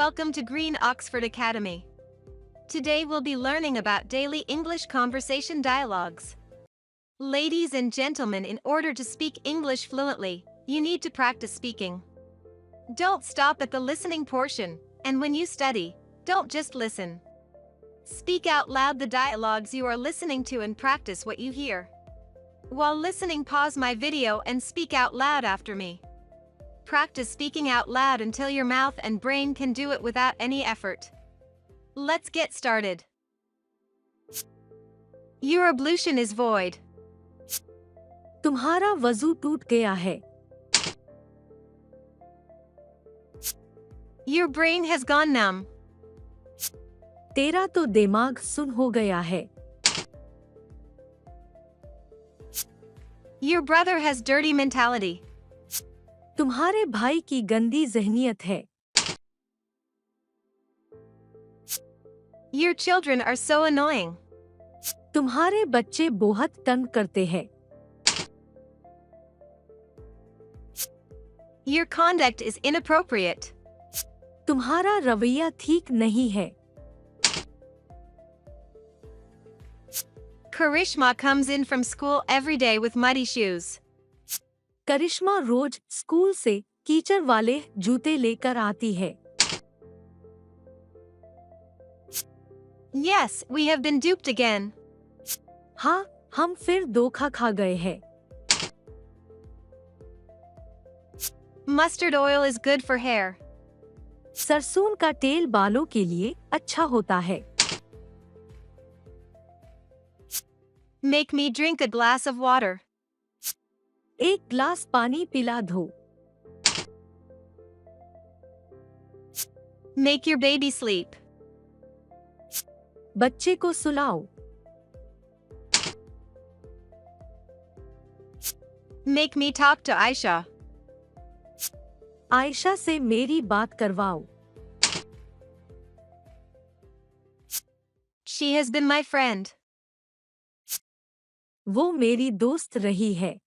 Welcome to Green Oxford Academy. Today we'll be learning about daily English conversation dialogues. Ladies and gentlemen, in order to speak English fluently, you need to practice speaking. Don't stop at the listening portion, and when you study, don't just listen. Speak out loud the dialogues you are listening to and practice what you hear. While listening, pause my video and speak out loud after me. Practice speaking out loud until your mouth and brain can do it without any effort. Let's get started. Your ablution is void. तुम्हारा वजू टूट गया है. Your brain has gone numb. तेरा तो दिमाग सुन हो गया है. Your brother has dirty mentality. तुम्हारे भाई की गंदी ज़हनियत है. Your children are so annoying. तुम्हारे बच्चे बहुत तंग करते हैं. Your conduct is inappropriate. तुम्हारा रवैया ठीक नहीं है. Karishma comes in from school every day with muddy shoes. Karishma रोज स्कूल से कीचड़ वाले जूते लेकर आती है. Yes, we have been duped again. हाँ, हम फिर धोखा खा गए हैं. Mustard oil is good for hair. सरसों का तेल बालों के लिए अच्छा होता है. Make me drink a glass of water. एक ग्लास पानी पिला दो. Make your baby sleep. बच्चे को सुलाओ. Make me talk to Ayesha. Ayesha से मेरी बात करवाओ. She has been my friend. वो मेरी दोस्त रही है.